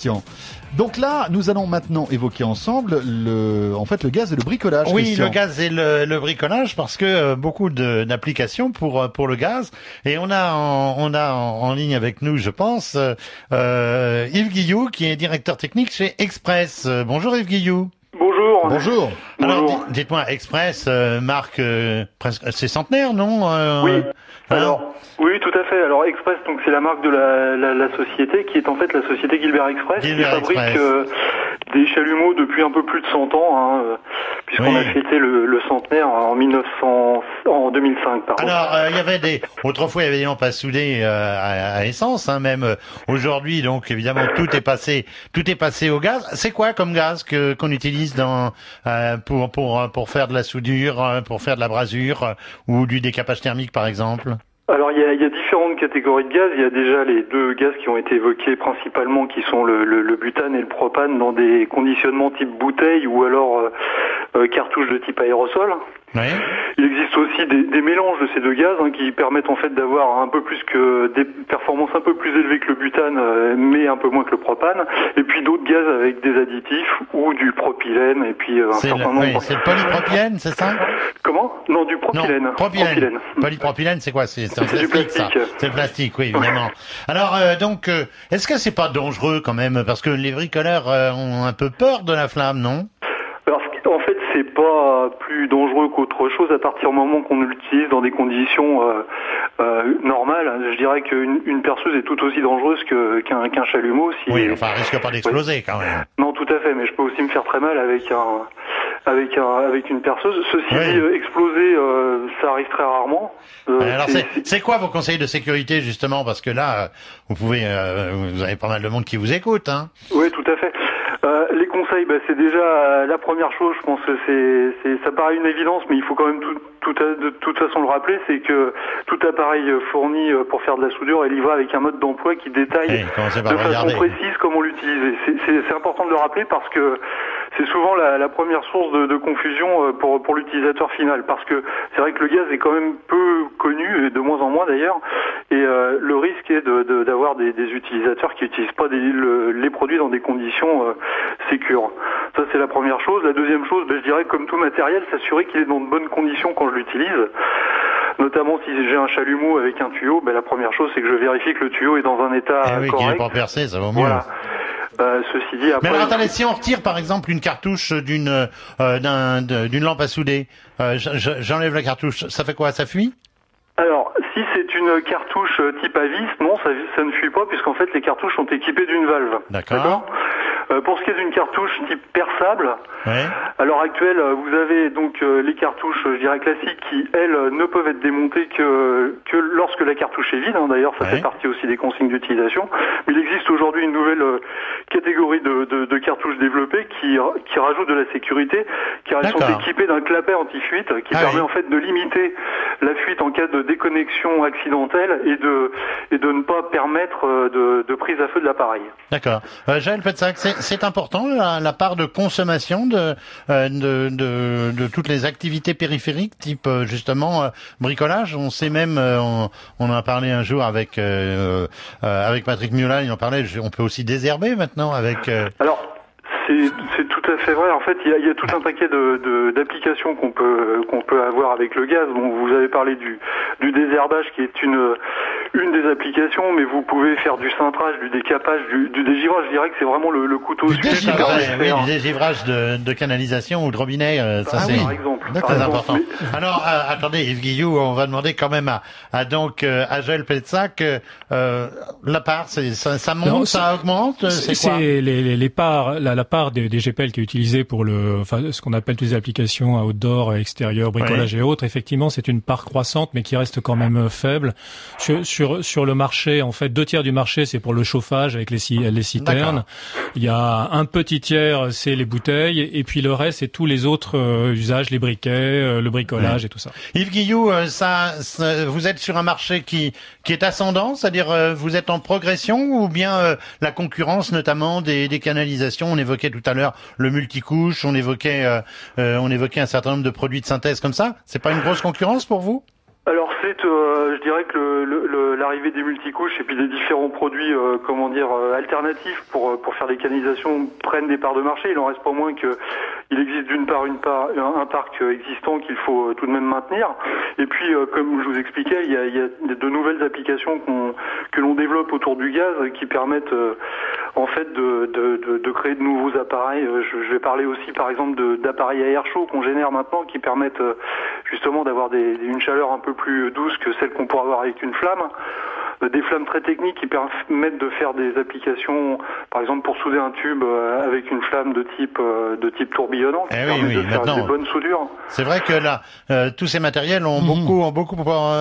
Christian. Donc là, nous allons maintenant évoquer ensemble le gaz et le bricolage. Oui, Christian. le gaz et le bricolage, parce que beaucoup d'applications pour le gaz. Et on a en ligne avec nous, je pense, Yves Guilloux, qui est directeur technique chez Express. Bonjour Yves Guilloux. Bonjour. Bonjour. Alors, dites-moi, Express, marque presque, c'est centenaire, non Oui. Alors, oui, tout à fait. Alors, Express, donc c'est la marque de la société, qui est en fait la société Gilbert Express, qui fabrique des chalumeaux depuis un peu plus de 100 ans, puisqu'on a fêté le centenaire en 2005. Pardon. Alors, autrefois il y avait des lampes à souder à essence, même aujourd'hui, donc évidemment tout est passé au gaz. C'est quoi comme gaz qu'on utilise pour faire de la soudure, pour faire de la brasure ou du décapage thermique par exemple? Alors il y a différentes catégories de gaz. Il y a déjà les deux gaz qui ont été évoqués principalement, qui sont le butane et le propane dans des conditionnements type bouteille ou alors cartouches de type aérosol. Oui. Il existe aussi des mélanges de ces deux gaz qui permettent en fait d'avoir un peu plus des performances un peu plus élevées que le butane, mais un peu moins que le propane. Et puis d'autres gaz avec des additifs ou du propylène et puis un certain nombre. Oui, c'est le polypropylène, c'est ça? Comment? Non, du propylène. Non, propylène. Polypropylène, c'est quoi? C'est un plastique, ça. C'est le plastique, oui, évidemment. Alors, donc, est-ce que c'est pas dangereux quand même? Parce que les bricoleurs ont un peu peur de la flamme, non? Alors, en fait, c'est pas plus dangereux qu'autre chose à partir du moment qu'on l'utilise dans des conditions normales. Je dirais qu'une perceuse est tout aussi dangereuse qu'un chalumeau. Oui, enfin, risque pas d'exploser quand même. Non, tout à fait, mais je peux aussi me faire très mal avec une perceuse. Ceci dit, exploser, ça arrive très rarement. Alors, c'est quoi vos conseils de sécurité justement? Parce que là, vous avez pas mal de monde qui vous écoute, hein? Oui, tout à fait. Les conseils, c'est déjà la première chose. Je pense que ça paraît une évidence, mais il faut quand même de toute façon le rappeler, c'est que tout appareil fourni pour faire de la soudure est livré avec un mode d'emploi qui détaille de façon précise comment l'utiliser. C'est important de le rappeler parce que c'est souvent la première source de confusion pour l'utilisateur final, parce que c'est vrai que le gaz est quand même peu connu, et de moins en moins d'ailleurs, et le risque est d'avoir des utilisateurs qui n'utilisent pas les produits dans des conditions sécures. Ça, c'est la première chose. La deuxième chose, je dirais, comme tout matériel, s'assurer qu'il est dans de bonnes conditions quand je l'utilise. Notamment si j'ai un chalumeau avec un tuyau, la première chose, c'est que je vérifie que le tuyau est dans un état correct. Qu'il n'est pas percé, ça vaut mieux. Voilà. Ceci dit, après... Mais alors attendez, si on retire par exemple une cartouche d'une lampe à souder, j'enlève la cartouche, ça fait quoi? Ça fuit? Alors, si c'est une cartouche type à vis, non, ça ne fuit pas, puisqu'en fait les cartouches sont équipées d'une valve. D'accord. Pour ce qui est d'une cartouche type perçable, à l'heure actuelle, vous avez donc les cartouches, je dirais classiques, qui elles ne peuvent être démontées que lorsque la cartouche est vide. D'ailleurs, ça fait partie aussi des consignes d'utilisation. Mais il existe aujourd'hui une nouvelle catégorie de cartouches développées qui rajoute de la sécurité, car elles sont équipées d'un clapet anti-fuite qui permet en fait de limiter la fuite en cas de déconnexion accidentelle et de ne pas permettre de prise à feu de l'appareil. D'accord. Jaël Petzak, c'est important la part de consommation de toutes les activités périphériques, type justement bricolage. On sait même, on en a parlé un jour avec Patrick Miola, il en parlait. On peut aussi désherber maintenant avec. Alors. C'est tout à fait vrai. En fait, il y a tout un paquet d'applications qu'on peut avoir avec le gaz. Bon, vous avez parlé du désherbage qui est une des applications, mais vous pouvez faire du cintrage, du décapage, du dégivrage. Je dirais que c'est vraiment le couteau suisse. Du dégivrage de canalisation ou de robinet, ça c'est très important. Alors, attendez, Yves Guilloux, on va demander quand même à Jaël Petzak, la part, ça monte, non, ça augmente, c'est quoi? Les parts, la part des GPL qui est utilisée pour ce qu'on appelle toutes les applications outdoor, extérieur, bricolage et autres, effectivement, c'est une part croissante, mais qui reste quand même faible. Sur le marché, en fait, 2 tiers du marché, c'est pour le chauffage avec les citernes. Il y a un petit tiers, c'est les bouteilles, et puis le reste, c'est tous les autres usages, les briquets, le bricolage et tout ça. Yves Guilloux, vous êtes sur un marché qui est ascendant, c'est-à-dire vous êtes en progression, ou bien la concurrence, notamment des canalisations? On évoquait tout à l'heure le multicouche, on évoquait un certain nombre de produits de synthèse comme ça. C'est pas une grosse concurrence pour vous? Alors je dirais que l'arrivée des multicouches et puis des différents produits alternatifs pour faire les canalisations prennent des parts de marché. Il en reste pas moins que il existe d'une part un parc existant qu'il faut tout de même maintenir. Et puis comme je vous expliquais, il y a de nouvelles applications que l'on développe autour du gaz qui permettent en fait de créer de nouveaux appareils. Je vais parler aussi par exemple d'appareils à air chaud qu'on génère maintenant qui permettent justement d'avoir une chaleur un peu plus douce que celle qu'on pourrait avoir avec une flamme. Des flammes très techniques qui permettent de faire des applications, par exemple pour souder un tube avec une flamme de type tourbillonnant, qui permet de faire des bonnes soudures. C'est vrai que là, tous ces matériels ont beaucoup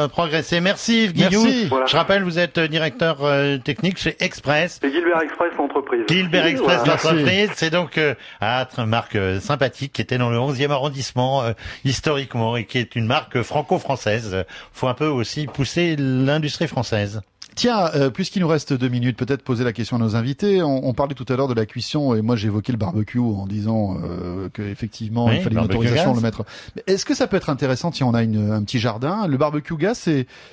progressé. Merci Yves Guillou. Voilà. Je rappelle, vous êtes directeur technique chez Express. Et Gilbert Express l'entreprise. Gilbert Express l'entreprise, c'est donc une marque sympathique qui était dans le 11e arrondissement historiquement et qui est une marque franco-française. Faut un peu aussi pousser l'industrie française. Tiens, puisqu'il nous reste 2 minutes, peut-être poser la question à nos invités. On parlait tout à l'heure de la cuisson et moi j'ai évoqué le barbecue en disant qu'effectivement il fallait une autorisation de le mettre. Mais est-ce que ça peut être intéressant si on a un petit jardin? Le barbecue gaz,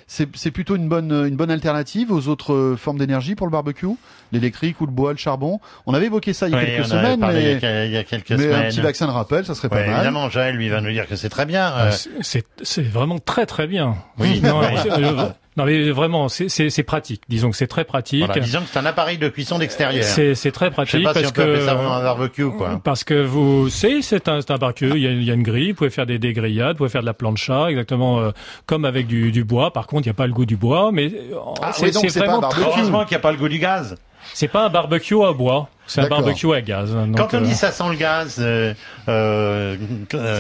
c'est plutôt une bonne alternative aux autres formes d'énergie pour le barbecue, l'électrique ou le bois, le charbon. On avait évoqué ça il y a quelques semaines, il y a quelques semaines. Un petit vaccin de rappel, ça serait pas mal. Évidemment, Jaël lui va nous dire que c'est très bien. C'est vraiment très très bien. Oui. Non mais vraiment, c'est pratique. Disons que c'est très pratique. Voilà, disons que c'est un appareil de cuisson d'extérieur. C'est très pratique. Je sais pas parce si on peut appeler ça un barbecue, quoi. Parce que c'est un barbecue. Il y a une grille. Vous pouvez faire des grillades. Vous pouvez faire de la plancha, exactement comme avec du bois. Par contre, il n'y a pas le goût du bois, mais c'est vraiment très. Heureusement qu'il n'y a pas le goût du gaz. C'est pas un barbecue à bois. C'est un barbecue à gaz. Donc, quand on dit ça sent le gaz,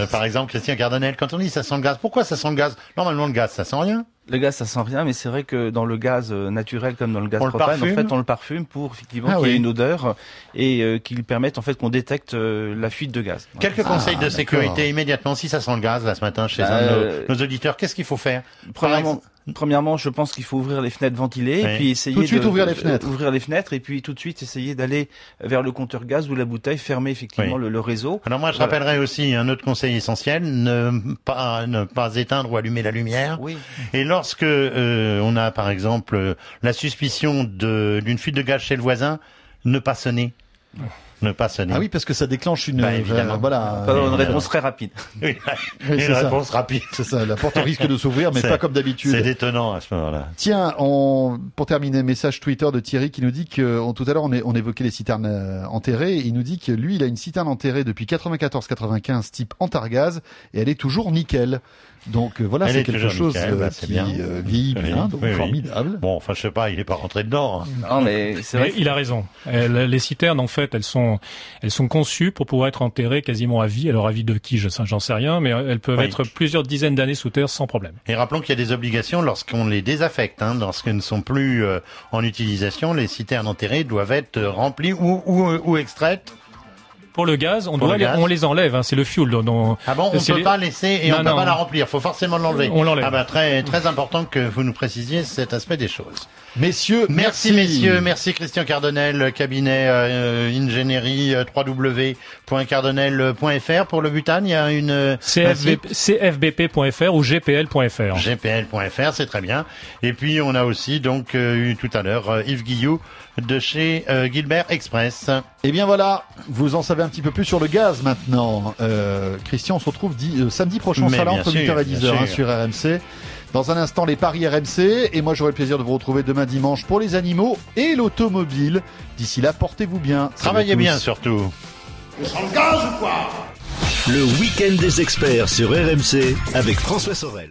par exemple, Christian Cardonnel, quand on dit ça sent le gaz, pourquoi ça sent le gaz? Normalement, le gaz, ça sent rien. Le gaz, ça sent rien, mais c'est vrai que dans le gaz naturel comme dans le gaz propane, en fait, on le parfume pour effectivement qu'il y ait une odeur et qu'il permette en fait qu'on détecte la fuite de gaz. Quelques conseils de sécurité immédiatement si ça sent le gaz là ce matin chez un de nos auditeurs. Qu'est-ce qu'il faut faire? Premièrement, je pense qu'il faut ouvrir les fenêtres ventilées, et puis essayer tout de suite ouvrir les fenêtres, et puis tout de suite essayer d'aller vers le compteur gaz ou la bouteille, fermer effectivement le réseau. Alors moi, je rappellerai aussi un autre conseil essentiel, ne pas éteindre ou allumer la lumière. Oui. Et lorsque on a par exemple la suspicion d'une fuite de gaz chez le voisin, ne pas sonner. Ne pas sonner. Ah oui, parce que ça déclenche une réponse très rapide. Oui, une réponse rapide. C'est ça, la porte risque de s'ouvrir, mais pas comme d'habitude. C'est détonnant à ce moment-là. Tiens, pour terminer, message Twitter de Thierry qui nous dit que tout à l'heure on évoquait les citernes enterrées. Il nous dit que lui, il a une citerne enterrée depuis 94-95 type Antargaz et elle est toujours nickel. Donc voilà, c'est quelque chose qui vieillit bien, donc formidable. Bon, enfin je sais pas, il est pas rentré dedans. Non, mais c'est vrai. Il a raison. Les citernes, en fait, elles sont conçues pour pouvoir être enterrées quasiment à vie. Alors à vie de qui, j'en sais rien, mais elles peuvent être plusieurs dizaines d'années sous terre sans problème. Et rappelons qu'il y a des obligations lorsqu'on les désaffecte, lorsqu'elles ne sont plus en utilisation, les citernes enterrées doivent être remplies ou extraites. Pour le gaz, on les enlève, c'est le fuel. Ah bon, on ne peut pas laisser et on ne peut pas la remplir, faut forcément l'enlever. On l'enlève. Ah bah très important que vous nous précisiez cet aspect des choses. Messieurs, merci Christian Cardonnel, cabinet ingénierie www.cardonnel.fr pour le butane, il y a une cfbp.fr ou gpl.fr. gpl.fr, c'est très bien. Et puis on a aussi donc eu tout à l'heure Yves Guillou de chez Gilbert Express. Et bien voilà, vous en savez un petit peu plus sur le gaz maintenant. Christian, on se retrouve samedi prochain au salon entre 8h et 10h sur RMC. Dans un instant, les paris RMC. Et moi, j'aurai le plaisir de vous retrouver demain dimanche pour les animaux et l'automobile. D'ici là, portez-vous bien. Travaillez bien surtout. On sent le gaz ou quoi? Le week-end des experts sur RMC avec François Sorel.